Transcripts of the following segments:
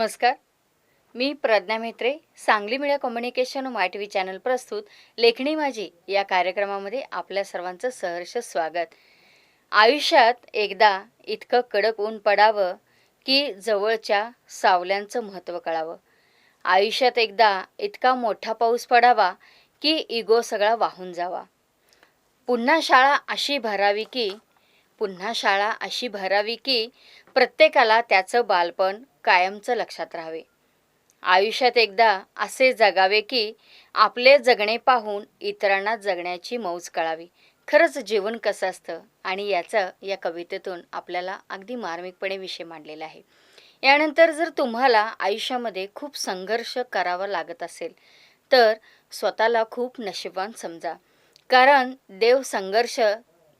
नमस्कार. मी Pragya Mhetre, Sangli media communication माय T V channel प्रस्तुत लेखणी माझी या कार्यक्रमामध्ये आपल्या सर्वांचं सहर्ष स्वागत. आयुष्यात एकदा इतकं कडक ऊन पडावं की जवळच्या सावल्यांचं महत्त्व कळावं. आयुष्यात एकदा इतका मोठा पाऊस पडावा की इगो सगळा वाहून जावा. पुन्हा शाळा अशी भरावी की पुन्हा शाळा अशी भरावी की प्रत्येकाला त्याचं बालपण कायमचं लक्षात राहावे. आयुष्यात एकदा असे जगावे की आपले जगणे पाहून इतरांना जगण्याची मौज कळावी. खरंच जीवन कसं असतं आणि याचं या कवितेतून आपल्याला अगदी मार्मिकपणे विषय मांडलेला आहे. यानंतर जर तुम्हाला आयुष्यामध्ये खूप संघर्ष करावा लागत असेल तर स्वतःला खूप नशीबवान समजा. कारण देव संघर्ष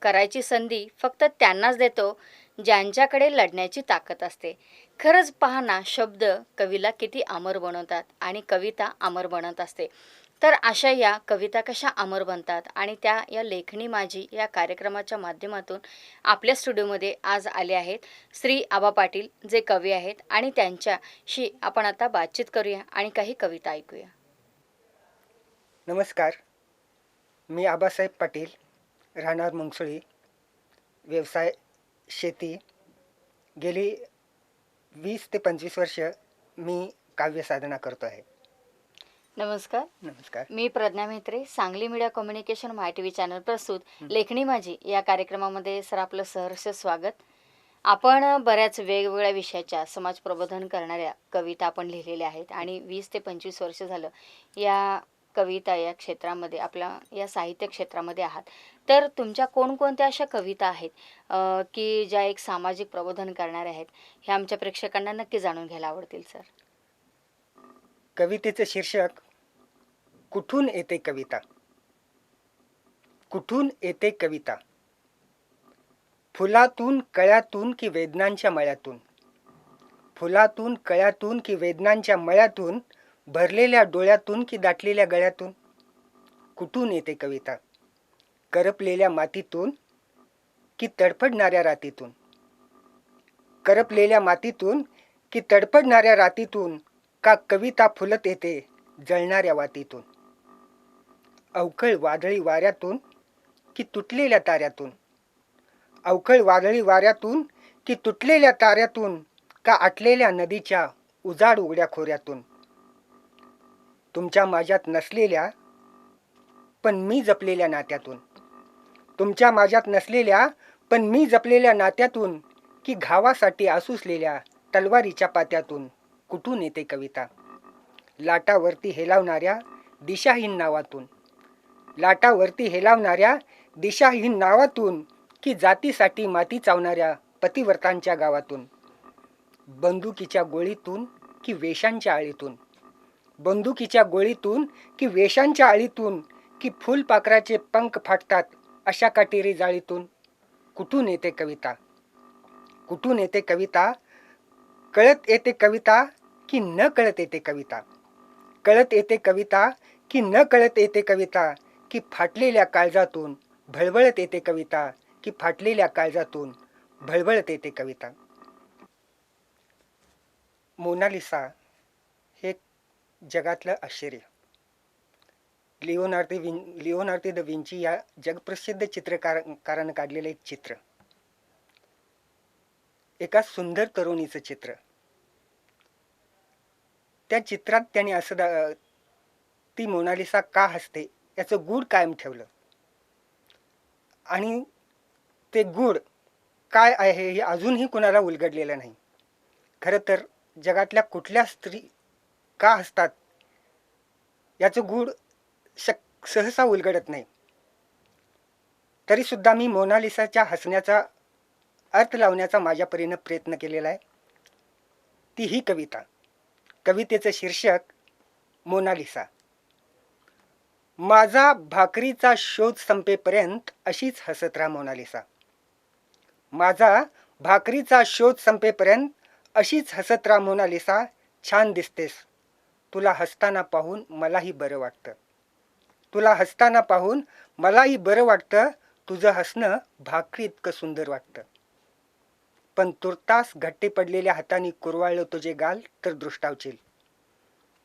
करायची संधी फक्त त्यांनाच देतो ज्यांच्याकडे लढण्याची ताकद असते. खरंच पहा ना, शब्द कवीला किती अमर बनवतात आणि कविता अमर बनत असते. तर अशा या कविता कशा अमर बनतात आणि त्या या लेखणी माझी या कार्यक्रमाच्या माध्यमातून आपल्या स्टुडिओमध्ये आज आले आहेत श्री आबा पाटील, जे कवी आहेत, आणि त्यांच्याशी आपण आता बातचीत करूया आणि काही कविता ऐकूया. नमस्कार. मी आबासाहेब पाटील, राहणार मुंगसुळी. व्यवसाय शेती. गेली 20 ते 25 वर्ष मी काव्यसाधना करतो आहे. नमस्कार. नमस्कार. मी प्रज्ञा म्हेत्रे, सांगली मीडिया कम्युनिकेशन माय टी व्ही चॅनल प्रस्तुत लेखणी माझी या कार्यक्रमामध्ये सर आपलं सहर्ष स्वागत. आपण बऱ्याच वेगवेगळ्या विषयाच्या समाज प्रबोधन करणाऱ्या कविता आपण लिहिलेल्या आहेत आणि 20 ते 25 वर्ष झालं या कविता या क्षेत्रामध्ये, आपल्या या साहित्य क्षेत्रामध्ये आहात. तर तुमच्या कोणकोणत्या अशा कविता आहेत की ज्या एक सामाजिक प्रबोधन करणाऱ्या आहेत, हे आमच्या प्रेक्षकांना नक्की जाणून घ्यायला आवडतील सर. कवितेचं शीर्षक कुठून येते कविता. कुठून येते कविता. फुलातून कळ्यातून की वेदनांच्या मळ्यातून. फुलातून कळ्यातून की वेदनांच्या मळ्यातून. भरलेल्या डोळ्यातून की दाटलेल्या गळ्यातून. कुठून येते कविता. करपलेल्या मातीतून की तडफडणाऱ्या रातीतून. करपलेल्या मातीतून की तडफडणाऱ्या रातीतून. का कविता फुलत येते जळणाऱ्या वातीतून. अवखळ वादळी वाऱ्यातून की तुटलेल्या ताऱ्यातून. अवखळ वादळी वाऱ्यातून की तुटलेल्या ताऱ्यातून. का आटलेल्या नदीच्या उजाड उघड्या खोऱ्यातून. तुमच्या माझ्यात नसलेल्या पण मी जपलेल्या नात्यातून. तुमच्या माझ्यात नसलेल्या पण मी जपलेल्या नात्यातून. की घावासाठी आसुसलेल्या तलवारीच्या पात्यातून. कुठून येते कविता. लाटावरती हेलावणाऱ्या दिशाहीन नावातून. लाटावरती हेलावणाऱ्या दिशाहीन नावातून. की जातीसाठी माती चावणाऱ्या पतिव्रतांच्या गावातून. बंदुकीच्या गोळीतून की वेशांच्या आळीतून. बंदुकीच्या गोळीतून की वेशांच्या आळीतून. की फुलपाखराचे पंख फाटतात अशा काटेरी जाळीतून. कुठून येते कविता. कुठून येते कविता. कळत येते कविता की न कळत येते कविता. कळत येते कविता की न कळत येते कविता. की फाटलेल्या काळजातून भळबळत येते कविता. की फाटलेल्या काळजातून भळबळत येते कविता. मोनालिसा हे जगातलं आश्चर्य. लिओनार्दो दा विंची या जगप्रसिद्ध चित्रकारानं काढलेलं एक चित्र. एका सुंदर तरुणीचं चित्र. त्या चित्रात त्याने असं ती मोनालिसा का हसते याचं गूढ कायम ठेवलं. आणि ते गूढ काय आहे हे अजूनही कुणाला उलगडलेलं नाही. खरं तर जगातल्या कुठल्या स्त्री का हसतात याचं गूढ सहसा उलगडत नाही. तरीसुद्धा मी मोनालिसाच्या हसण्याचा अर्थ लावण्याचा माझ्या परीने प्रयत्न केलेला आहे. ती ही कविता. कवितेचं शीर्षक मोनालिसा. माझा भाकरीचा शोध संपेपर्यंत अशीच हसत राहा मोनालिसा. माझा भाकरीचा शोध संपेपर्यंत अशीच हसत राहा मोनालिसा. छान दिसतेस. तुला हसताना पाहून मलाही बरं वाटतं. तुला हसताना पाहून मलाही बरं वाटतं. तुझं हसणं भाकरी इतकं सुंदर वाटतं. पण तुर्तास घट्टे पडलेल्या हाताने कुरवाळलं तुझे गाल तर दृष्टावशील.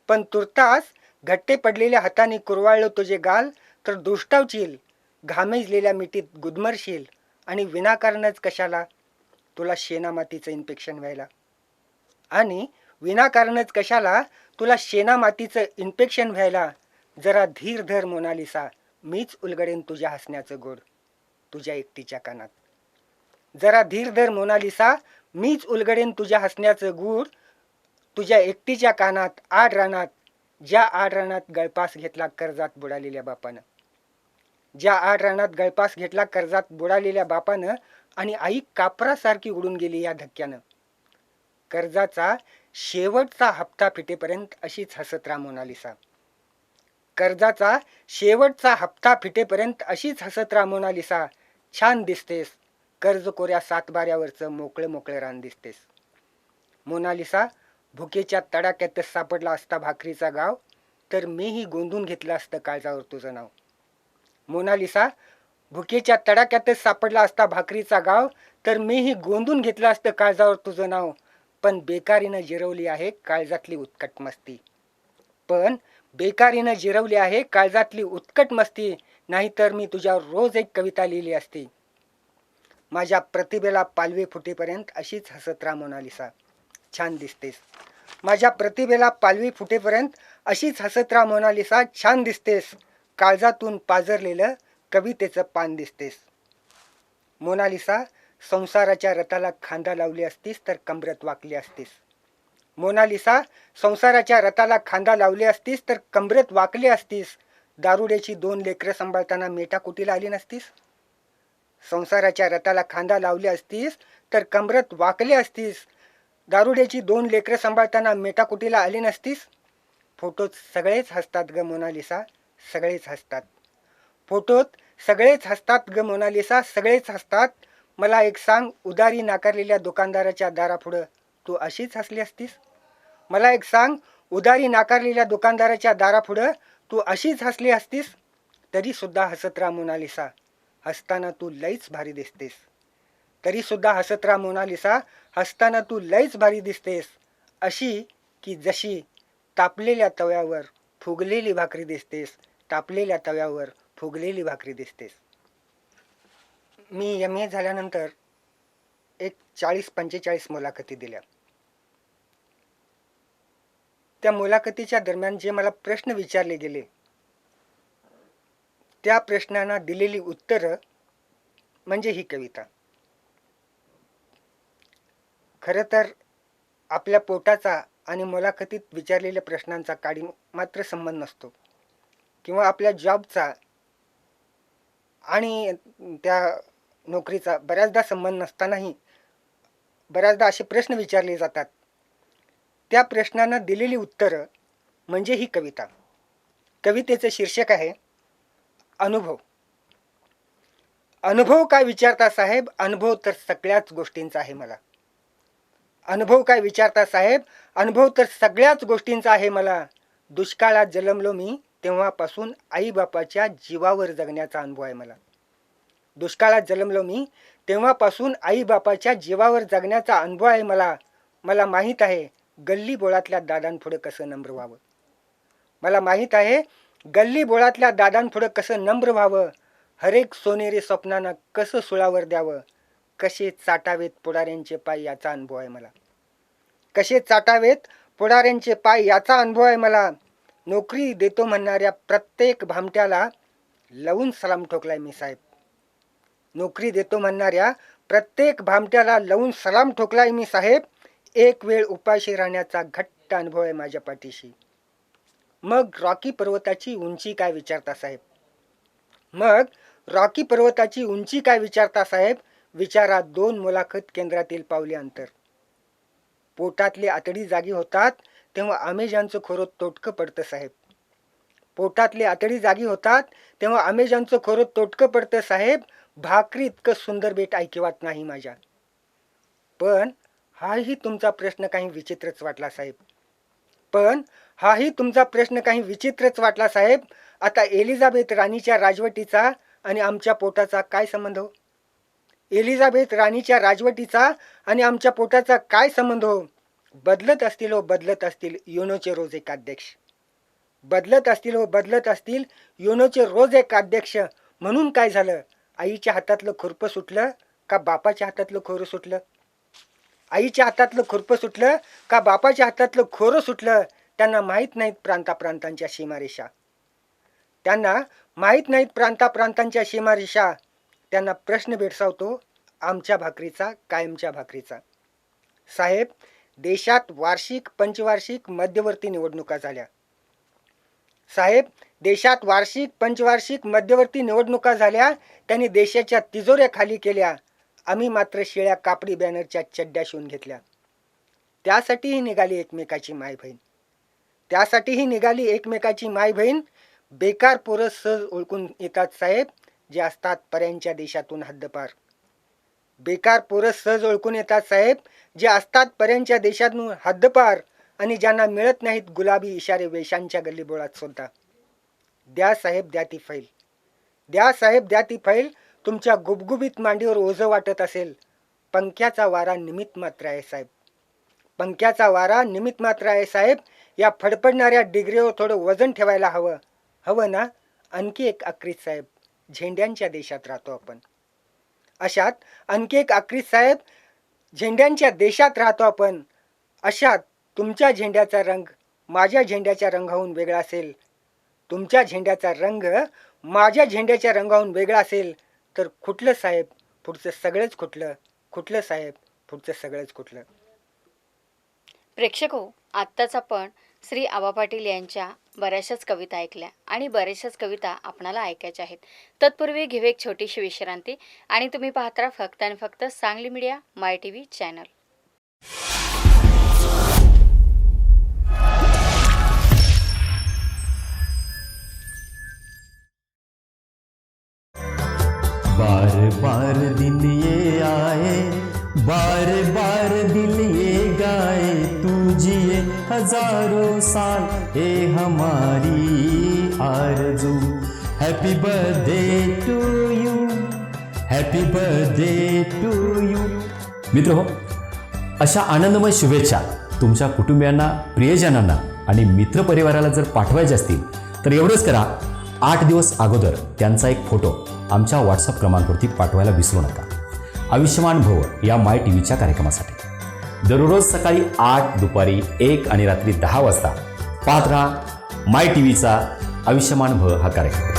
पण तुर्तास घट्टे पडलेल्या हाताने कुरवाळलं तुझे गाल तर दृष्टावशील. घामेजलेल्या मिठीत गुदमरशील आणि विनाकारणच कशाला तुला शेणामातीचं इन्फेक्शन व्हायला. आणि विनाकारणच कशाला तुला शेणामातीचं इन्फेक्शन व्हायला. जरा धीर धर मोनालिसा, मीच उलगडेन तुझ्या हसण्याचं गोड तुझ्या एकटीच्या कानात. जरा धीर धर मोनालिसा, मीच उलगडेन तुझ्या हसण्याचं गूढ तुझ्या एकटीच्या कानात. आड रानात, ज्या आड रानात गळपास घेतला कर्जात बुडालेल्या बापानं, ज्या आड रानात गळपास घेतला कर्जात बुडालेल्या बापानं आणि आई कापरासारखी उडून गेली या धक्क्यानं. कर्जाचा शेवटचा हप्ता फिटेपर्यंत अशीच हसत राहा मोनालिसा. कर्जाचा शेवटचा हप्ता फिटेपर्यंत अशीच हसत राहा मोनालिसा. छान दिसतेस, कर्ज कोऱ्या सातबाऱ्यावरचं मोकळं मोकळं रान दिसतेस. मोनालिसा, भुकेच्या तडाक्यातच सापडला असता भाकरीचा गाव तर मीही गोंधून घेतलं असतं काळजावर तुझं नाव. मोनालिसा, भुकेच्या तडाक्यातच सापडला असता भाकरीचा गाव तर मीही गोंधून घेतलं असतं काळजावर तुझं नाव. पण बेकारीनं जिरवली आहे काळजातली उत्कट मस्ती. पण बेकारीनं जिरवली आहे काळजातली उत्कट मस्ती. नाहीतर मी तुझ्यावर रोज एक कविता लिहिली असती. माझ्या प्रतिभेला पालवी फुटेपर्यंत अशीच हसत राहा मोनालिसा. छान दिसतेस. माझ्या प्रतिभेला पालवी फुटेपर्यंत अशीच हसत राहा मोनालिसा. छान दिसतेस. काळजातून पाजरलेलं कवितेचं पान दिसतेस. मोनालिसा, संसाराच्या रथाला खांदा लावली असतीस तर कमरेत वाकली असतीस. मोनालिसा, संसाराच्या रथाला खांदा लावली असतीस तर कमरेत वाकली असतीस. दारुड्याची 2 लेकरं सांभाळताना मेटाकुटीला आली नसतीस. संसाराच्या रथाला खांदा लावली असतीस तर कमरेत वाकली असतीस. दारुड्याची 2 लेकरं सांभाळताना मेटाकुटीला आली नसतीस. फोटोत सगळेच हसतात ग मोनालिसा, सगळेच हसतात. फोटोत सगळेच हसतात ग मोनालिसा, सगळेच हसतात. मला एक सांग, उदारी नाकारलेल्या दुकानदाराच्या दारापुढं तू अशीच हसली असतीस. मला एक सांग, उदारी नाकारलेल्या दुकानदाराच्या दारापुढं तू अशीच हसली असतीस. तरी सुद्धा हसत राहा मोनालिसा, हसताना तू लईच भारी दिसतेस. तरी सुद्धा हसत राहा मोनालिसा, हसताना तू लईच भारी दिसतेस. अशी की जशी तापलेल्या तव्यावर फुगलेली भाकरी दिसतेस. तापलेल्या तव्यावर फुगलेली भाकरी दिसतेस. मी MA झाल्यानंतर एक 40-45 मुलाखती दिल्या. त्या मुलाखतीच्या दरम्यान जे मला प्रश्न विचारले गेले त्या प्रश्नांना दिलेली उत्तरं म्हणजे ही कविता. खरं तर आपल्या पोटाचा आणि मुलाखतीत विचारलेल्या प्रश्नांचा काडी मात्र संबंध नसतो किंवा आपल्या जॉबचा आणि त्या नोकरीचा बऱ्याचदा संबंध नसतानाही बऱ्याचदा असे प्रश्न विचारले जातात. त्या प्रश्नांना दिलेली उत्तरं म्हणजे ही कविता. कवितेचं शीर्षक आहे अनुभव. अनुभव काय विचारता साहेब, अनुभव तर सगळ्याच गोष्टींचा आहे मला. अनुभव काय विचारता साहेब, अनुभव तर सगळ्याच गोष्टींचा आहे मला. दुष्काळात जन्मलो मी तेव्हापासून आईबापाच्या जीवावर जगण्याचा अनुभव आहे मला. दुष्काळात जन्मलो मी तेव्हापासून आईबापाच्या जीवावर जगण्याचा अनुभव आहे मला. मला माहीत आहे गल्ली बोळातल्या दादांपुढं कसं नम्र व्हावं. मला माहीत आहे गल्ली बोळातल्या दादांपुढं कसं नम्र व्हावं. हरेक सोनेरी स्वप्नांना कसं सुळावर द्यावं. कसे चाटावेत पुढाऱ्यांचे पाय याचा अनुभव आहे मला. कसे चाटावेत पुढाऱ्यांचे पाय याचा अनुभव आहे मला. नोकरी देतो म्हणणाऱ्या प्रत्येक भामट्याला लावून सलाम ठोकलाय मी साहेब. नोकरी देतो म्हणणाऱ्या प्रत्येक भामट्याला लावून सलाम ठोकलाय मी साहेब. एक वेळ उपाशी राहण्याचा घट्ट अनुभव आहे माझ्या पाठीशी. मग रॉकी पर्वताची उंची काय विचारता साहेब. मग रॉकी पर्वताची उंची काय विचारता साहेब. विचारा 2 मुलाखत केंद्रातील पावले अंतर. पोटातले आतडी जागी होतात तेव्हा अमेझॉनचं खोरं तोटकं पडतं साहेब. पोटातले आतडी जागी होतात तेव्हा अमेझॉनचं खोरं तोटकं पडतं साहेब. भाकरी इतकं सुंदर बेट ऐकिवात नाही माझ्या. पण हाही तुमचा प्रश्न काही विचित्रच वाटला साहेब. पण हाही तुमचा प्रश्न काही विचित्रच वाटला साहेब. आता एलिझाबेथ राणीच्या राजवटीचा आणि आमच्या पोटाचा काय संबंध हो. एलिझाबेथ राणीच्या राजवटीचा आणि आमच्या पोटाचा काय संबंध हो? बदलत असतील हो, बदलत असतील युनोचे रोज एक अध्यक्ष. बदलत असतील हो, बदलत असतील युनोचे रोज एक अध्यक्ष. म्हणून काय झालं? आईच्या हातातलं खुरपं सुटलं का बापाच्या हातातलं खोरं सुटलं? आईच्या हातातलं खुरपं सुटलं का बापाच्या हातातलं खोरं सुटलं? त्यांना माहीत नाहीत प्रांताप्रांतांच्या सीमारेषा. त्यांना माहीत नाहीत प्रांताप्रांतांच्या सीमारेषा. त्यांना प्रश्न भेडसावतो आमच्या भाकरीचा, कायमच्या भाकरीचा. साहेब, देशात वार्षिक, पंचवार्षिक, मध्यवर्ती निवडणुका झाल्या. साहेब, देशात वार्षिक, पंचवार्षिक, मध्यवर्ती निवडणुका झाल्या. त्यांनी देशाच्या तिजोऱ्या खाली केल्या. आम्ही मात्र शिळ्या कापडी बॅनरच्या चड्ड्या शिवून घेतल्या. त्यासाठीही निघाली एकमेकाची माय बहीण. त्यासाठीही निघाली एकमेकाची माय बहीण. बेकार पोरं सहज ओळखून येतात साहेब, जे असतात पर्यांच्या देशातून हद्दपार. बेकार पोरं सहज ओळखून येतात साहेब, जे असतात पर्यांच्या देशातून हद्दपार आणि ज्यांना मिळत नाहीत गुलाबी इशारे वेशांच्या गल्लीबोळात सुद्धा. द्या साहेब, द्या ती फैल. द्या साहेब, द्या ती फैल. तुमच्या गुबगुबीत मांडीवर ओझं वाटत असेल. पंख्याचा वारा निमित्त मात्र आहे साहेब. पंख्याचा वारा निमित्त मात्र आहे साहेब. या फडफडणाऱ्या डिग्रीवर थोडं वजन ठेवायला हवं. हवं ना? आणखी एक आक्रीत साहेब, झेंड्यांच्या देशात राहतो आपण. अशात आणखी एक आक्रीत साहेब, झेंड्यांच्या देशात राहतो आपण. अशात तुमच्या झेंड्याचा रंग माझ्या झेंड्याच्या रंगाहून वेगळा असेल. तुमच्या झेंड्याचा रंग माझ्या झेंड्याच्या रंगाहून वेगळा असेल तर खुटलं साहेब, पुढचं सगळंच खुटलं. खुटलं साहेब, पुढचं सगळंच खुटलं. प्रेक्षक हो, आत्ताच आपण श्री आबा पाटील यांच्या बऱ्याचशाच कविता ऐकल्या आणि बऱ्याचशाच कविता आपणाला ऐकायच्या आहेत. तत्पूर्वी घेऊ एक छोटीशी विश्रांती आणि तुम्ही पाहत राहा फक्त आणि फक्त सांगली मीडिया माय TV चॅनल. बार बार दिन ये आए, बार बार दिल ये गाए, तू जिए हजारों साल, ये हमारी आरज़ू. Happy birthday to you, happy birthday to you. मित्र हो, अशा आनंदमय शुभेच्छा तुमच्या कुटुंबियांना, प्रियजनांना आणि मित्रपरिवाराला जर पाठवायचे असतील तर एवढंच करा, 8 दिवस अगोदर त्यांचा एक फोटो आमच्या व्हॉट्सअप क्रमांकावरती पाठवायला विसरू नका. आयुष्यमान भव या माय टीव्हीच्या कार्यक्रमासाठी दररोज सकाळी 8, दुपारी 1 आणि रात्री 10 वाजता पाहत राहा माय टीव्हीचा आयुष्यमान भव हा कार्यक्रम.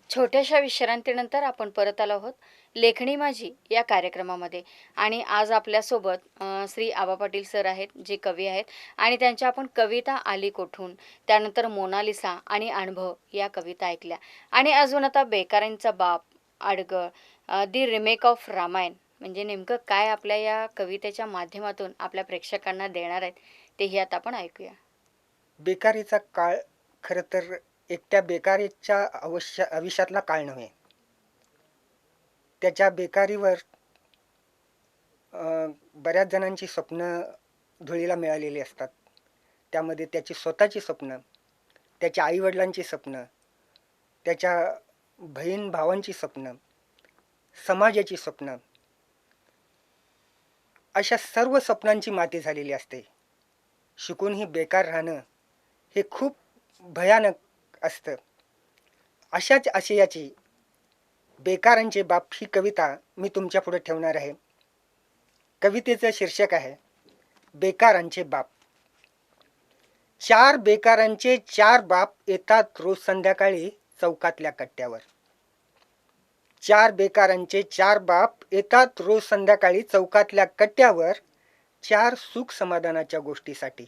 छोट्याशा विश्रांतीनंतर आपण परत आलो आहोत लेखणी माझी या कार्यक्रमामध्ये. आणि आज आपल्यासोबत श्री आबा पाटील सर आहेत, जे कवी आहेत, आणि त्यांच्या आपण कविता आली कोठून, त्यानंतर मोनालिसा आणि अनुभव या कविता ऐकल्या. आणि अजून आता बेकारांचा बाप, अडगळ, दी रिमेक ऑफ रामायण म्हणजे नेमकं काय आपल्या या कवितेच्या माध्यमातून आपल्या प्रेक्षकांना देणार आहेत तेही आता आपण ऐकूया. बेकारीचा काळ खरं तर एकट्या बेकारीच्या आयुष्यातला काळ नव्हे. त्याच्या बेकारीवर बऱ्याच जणांची स्वप्न धुळीला मिळालेली असतात. त्यामध्ये त्याची स्वतःची स्वप्न, त्याच्या आईवडिलांची स्वप्न, त्याच्या बहीण भावांची स्वप्न, समाजाची स्वप्न, अशा सर्व स्वप्नांची माती झालेली असते. शिकूनही बेकार राहणं हे खूप भयानक असतं. अशाच आशयाची बेकारांचे बाप ही कविता मी तुमच्या पुढे ठेवणार आहे. कवितेचं शीर्षक आहे बेकारांचे बाप. 4 बेकारांचे 4 बाप येतात रोज संध्याकाळी चौकातल्या कट्ट्यावर. 4 बेकारांचे 4 बाप येतात रोज संध्याकाळी चौकातल्या कट्ट्यावर, 4 सुख समाधानाच्या गोष्टीसाठी.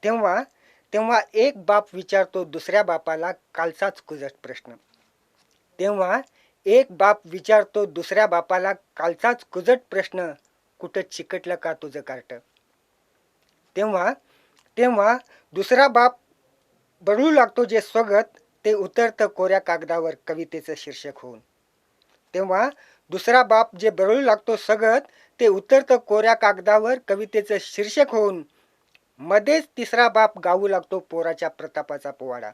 तेव्हा एक बाप विचारतो दुसऱ्या बापाला कालचाच कुजट प्रश्न. तेव्हा एक बाप विचारतो दुसऱ्या बापाला कालचाच कुजट प्रश्न, कुठं चिकटलं का तुझं कार्ट. तेव्हा तेव्हा दुसरा बाप बळू लागतो जे स्वगत, ते उतरतं कोऱ्या कागदावर कवितेचं शीर्षक होऊन. तेव्हा दुसरा बाप जे बळू लागतो सगत, ते उतरतं कोऱ्या कागदावर कवितेचं शीर्षक होऊन. मध्येच तिसरा बाप गाऊ लागतो पोराच्या प्रतापाचा पोवाडा.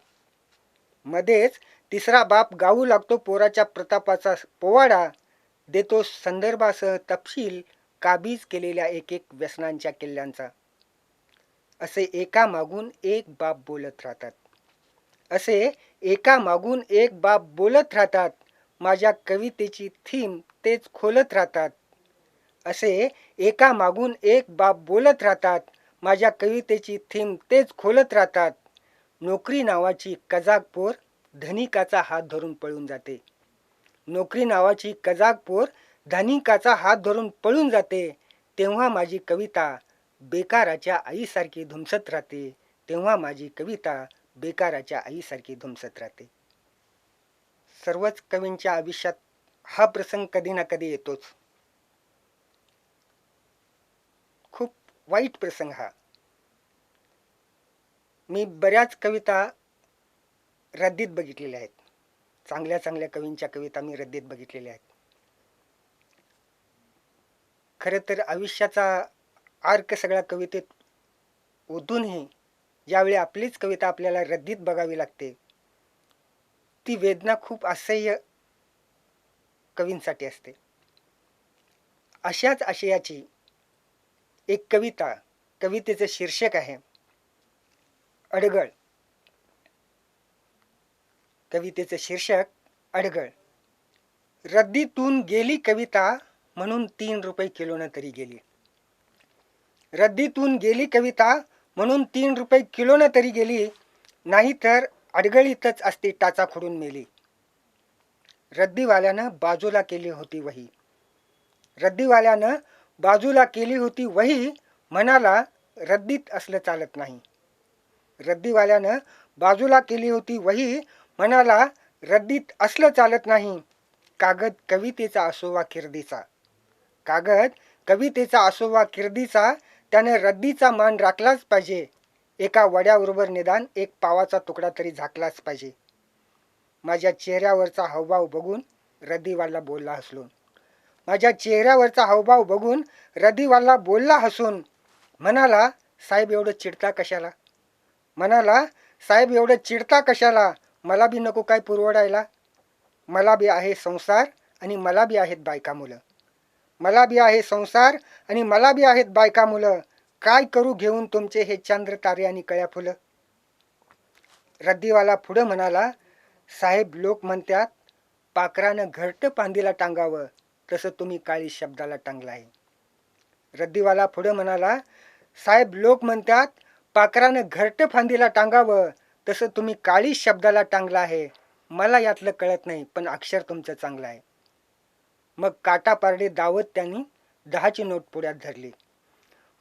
मध्येच तिसरा बाप गाऊ लागतो पोराच्या प्रतापाचा पोवाडा. देतो संदर्भासह तपशील काबीज केलेल्या एक एक व्यसनांच्या किल्ल्यांचा. असे एका मागून एक बाप बोलत राहतात. असे एका मागून एक बाप बोलत राहतात. माझ्या कवितेची थीम तेच खोलत राहतात. असे एका मागून एक बाप बोलत राहतात. माझ्या कवितेची थीम तेच खोलत राहतात. नोकरी नावाची कजाक पोर धनिकाचा हात धरून पळून जाते. नोकरी नावाची कजाक पोर धनिकाचा हात धरून पळून जाते. तेव्हा माझी कविता बेकाराच्या आईसारखी धुमसत राहते. तेव्हा माझी कविता बेकाराच्या आईसारखी धुमसत राहते. सर्वच कवींच्या आयुष्यात हा प्रसंग कधी ना कधी येतोच. खूप वाईट प्रसंग हा. मी बऱ्याच कविता रद्दीत बघितलेल्या आहेत. चांगल्या चांगल्या कवींच्या कविता मी रद्दीत बघितलेल्या आहेत. खरं तर आयुष्याचा आर्क सगळ्या कवितेत ओतूनही ज्यावेळी आपलीच कविता आपल्याला रद्दीत बघावी लागते, ती वेदना खूप असह्य कवींसाठी असते. अशाच आशयाची एक कविता, कवितेचं शीर्षक आहे अडगळ. कवितेचं शीर्षक अडगळ. रद्दीतून गेली कविता म्हणून 3 रुपये किलोनं तरी गेली. रद्दीतून गेली कविता म्हणून 3 रुपये किलोनं तरी गेली. नाहीतर अडगळीतच असती टाचा खुडून मेली. रद्दीवाल्यानं बाजूला केली होती वही. रद्दीवाल्यानं बाजूला केली होती वही. म्हणाला रद्दीत असलं चालत नाही. रद्दीवाल्यानं बाजूला केली होती वही. म्हणाला रद्दीत असलं चालत नाही. कागद कवितेचा असोवा किर्दीचा. कागद कवितेचा असोवा किर्दीचा. त्यानं रद्दीचा मान राखलाच पाहिजे. एका वड्याबरोबर निदान एक पावाचा तुकडा तरी झाकलाच पाहिजे. माझ्या चेहऱ्यावरचा हावभाव बघून रद्दीवाला बोलला हसून. माझ्या चेहऱ्यावरचा हावभाव बघून रद्दीवाला बोलला हसून. म्हणाला साहेब एवढं चिडता कशाला. म्हणाला साहेब एवढं चिडता कशाला. मला बी नको काय पुरवडायला. मला बी आहे संसार आणि मला बी आहेत बायका मुलं. मला बी आहे संसार आणि मला बी आहेत बायका मुलं. काय करू घेऊन तुमचे हे चंद्र तारे आणि कळ्या फुलं. रद्दीवाला पुढं म्हणाला साहेब लोक म्हणतात पाखरानं घरटं पांदीला टांगावं, तसं तुम्ही काळी शब्दाला टांगला आहे. रद्दीवाला पुढं म्हणाला साहेब लोक म्हणतात पाखरानं घरटं फांदीला टांगावं, तसं तुम्ही काळी शब्दाला टांगला आहे. मला यातलं कळत नाही पण अक्षर तुमचं चांगलं आहे. मग काटापारडे दावत त्यांनी 10ची नोट पुढ्यात धरली.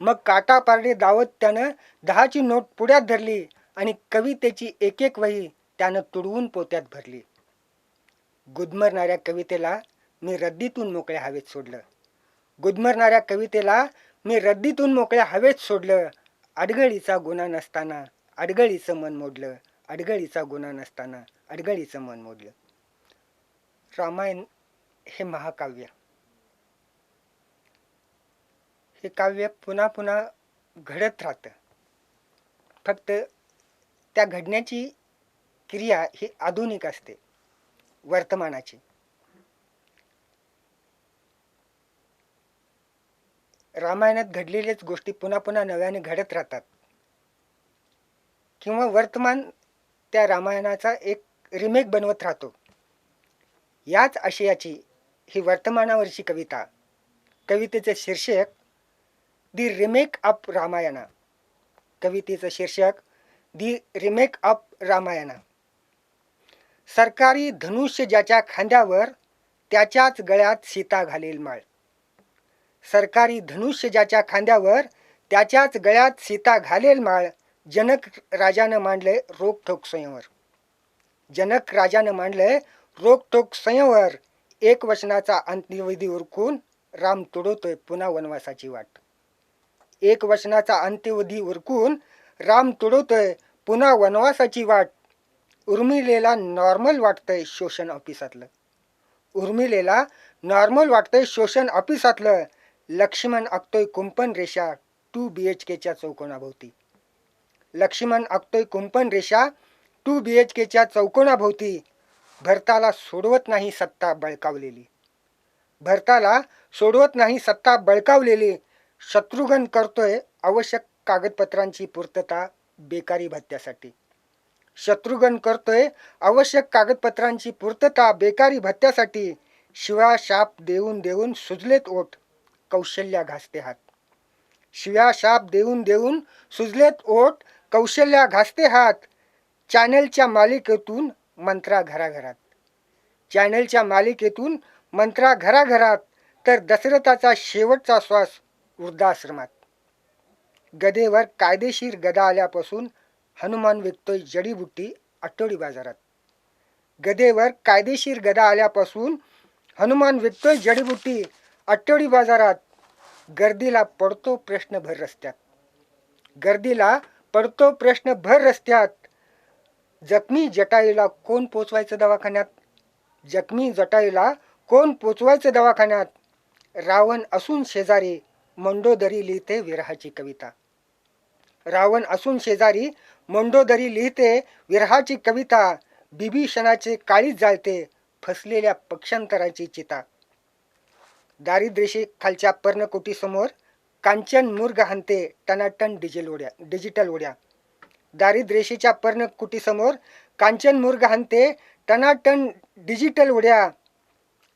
मग काटापारडे दावत त्यानं 10ची नोट पुढ्यात धरली आणि कवितेची एक एक वही त्यानं तुडवून पोत्यात भरली. गुदमरणाऱ्या कवितेला मी रद्दीतून मोकळ्या हवेत सोडलं. गुदमरणाऱ्या कवितेला मी रद्दीतून मोकळ्या हवेत सोडलं. अडगळीचा गुन्हा नसताना अडगळीचं मन मोडलं. अडगळीचा गुन्हा नसताना अडगळीचं मन मोडलं. रामायण हे महाकाव्य. हे काव्य पुन्हा पुन्हा घडत राहतं. फक्त त्या घडण्याची क्रिया ही आधुनिक असते, वर्तमानाची. रामायणात घडलेल्याच गोष्टी पुन्हा पुन्हा नव्याने घडत राहतात किंवा वर्तमान त्या रामायणाचा एक रिमेक बनवत राहतो. याच आशयाची ही वर्तमानावरची कविता. कवितेचं शीर्षक दी रिमेक ऑफ रामायणा. कवितेचं शीर्षक दी रिमेक ऑफ रामायणा. सरकारी धनुष्य ज्याच्या खांद्यावर त्याच्याच गळ्यात सीता घालेल माळ. सरकारी धनुष्य ज्याच्या खांद्यावर त्याच्याच गळ्यात सीता घालेल माळ. जनक राजानं मांडले रोखठोक स्वयंवर. जनक राजानं मांडले रोकटोक संयमवर एक वचनाचा अंत्यविधी उरकून राम तुडवतोय पुन्हा वनवासाची वाट. एक वचनाचा अंत्यविधी उरकून राम तुडवतोय पुन्हा वनवासाची वाट. उर्मिलेला नॉर्मल वाटतंय शोषण ऑफिसातलं. उर्मिलेला नॉर्मल वाटतंय शोषण ऑफिसातलं. लक्ष्मण आखतोय कुंपण रेषा 2 BHKच्या चौकोनाभोवती. लक्ष्मण आखतोय कुंपण रेषा 2 BHKच्या चौकोनाभोवती. भरताला सोडवत नाही सत्ता बळकावलेली. भरताला सोडवत नाही सत्ता बळकावलेली. शत्रुघ्न करतोय आवश्यक कागदपत्रांची पूर्तता बेकारी भत्त्यासाठी. शत्रुघ्न करतोय आवश्यक कागदपत्रांची पूर्तता बेकारी भत्त्यासाठी. शिव्या शाप देऊन देऊन सुजलेत ओठ कौशल्या घासते हात. शिव्या शाप देऊन देऊन सुजलेत ओठ कौशल्या घासते हात. चॅनलच्या मालिकेतून मंत्रा घराघरात. चॅनलच्या मालिकेतून मंत्रा घराघरात. तर दशरथाचा शेवटचा श्वास वृद्धाश्रमात. गदेवर कायदेशीर गदा आल्यापासून हनुमान विकतोय जडीबुटी आठवडी बाजारात. गदेवर कायदेशीर गदा आल्यापासून हनुमान विकतोय जडीबुटी आठवडी बाजारात. गर्दीला पडतो प्रश्न भर रस्त्यात. गर्दीला पडतो प्रश्न भर रस्त्यात. जखमी जटायूला कोण पोचवायचं दवाखान्यात. जखमी जटायूला कोण पोचवायचं दवाखान्यात. रावण असून शेजारी मंडोदरी लिहिते विरहाची कविता. रावण असून शेजारी मंडोदरी लिहिते विरहाची कविता. बिभीषणाचे काळीज जाळते फसलेल्या पक्षांतराची चिता. दारिद्र्यशी खालच्या पर्णकुटीसमोर कांचन मुर्ग हाणते टनाटन डिजिटल उड्या. दारिद्र्यशीच्या पर्णकुटीसमोर कांचन मुर्ग हाणते टनाटन डिजिटल उड्या.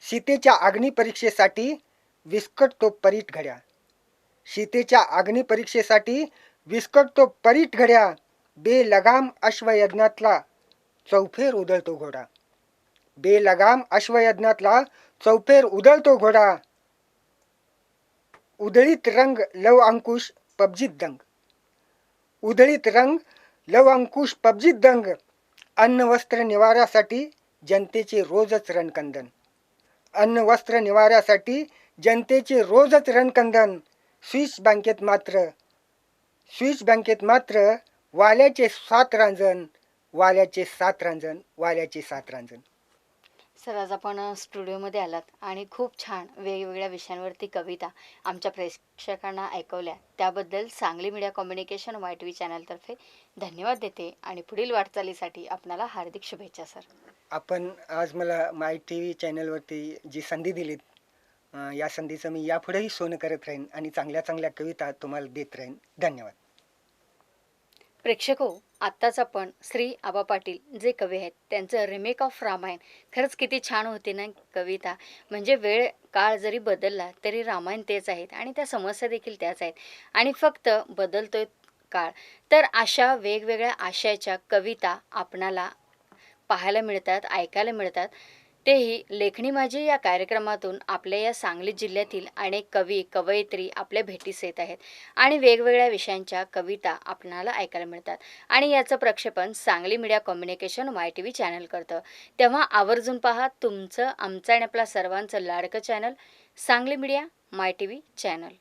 सीतेच्या अग्निपरीक्षेसाठी विस्कटतो परीट घड्या. सीतेच्या अग्निपरीक्षेसाठी विस्कटतो परीट घड्या. बेलगाम अश्वयज्ञातला चौफेर उधळतो घोडा. बेलगाम अश्वयज्ञातला चौफेर उधळतो घोडा. उधळीत रंग लव अंकुश पबजीत दंग. उधळीत रंग लव अंकुश पबजीत दंग. अन्न वस्त्र निवाऱ्यासाठी जनतेचे रोजच रणकंदन. अन्न वस्त्र निवाऱ्यासाठी जनतेचे रोजच रणकंदन. स्विस बँकेत मात्र वाल्याचे 7 रांजण. वाल्याचे 7 रांजण. वाल्याचे 7 रांजण. सर, आज आपण स्टुडिओमध्ये आलात आणि खूप छान वेगवेगळ्या विषयांवरती कविता आमच्या प्रेक्षकांना ऐकवल्या. त्याबद्दल सांगली मीडिया कम्युनिकेशन YTV चॅनलतर्फे धन्यवाद देते आणि पुढील वाटचालीसाठी आपणाला हार्दिक शुभेच्छा सर. आपण आज मला MyTV चॅनलवरती जी संधी दिलीत, या संधीचं मी यापुढेही सोनं करत राहीन आणि चांगल्या चांगल्या कविता तुम्हाला देत राहीन. धन्यवाद. प्रेक्षको, आत्ताच आपण श्री आबा पाटील जे कवी आहेत त्यांचं रिमेक ऑफ रामायण, खरंच किती छान होती ना कविता. म्हणजे वेळ काळ जरी बदलला तरी रामायण तेच आहेत आणि त्या समस्या देखील त्याच आहेत आणि फक्त बदलतोय काळ. तर अशा वेगवेगळ्या आशयाच्या कविता आपणाला पाहायला मिळतात, ऐकायला मिळतात. तेही लेखणी माझी या कार्यक्रमातून आपल्या या सांगली जिल्ह्यातील अनेक कवी कवयित्री आपल्या भेटीस येत आहेत आणि वेगवेगळ्या विषयांच्या कविता आपणाला ऐकायला मिळतात आणि याचं प्रक्षेपण Sangli media communication YTV channel करतं. तेव्हा आवर्जून पहा तुमचं, आमचं आणि आपल्या सर्वांचं लाडकं channel Sangli media MyTV channel.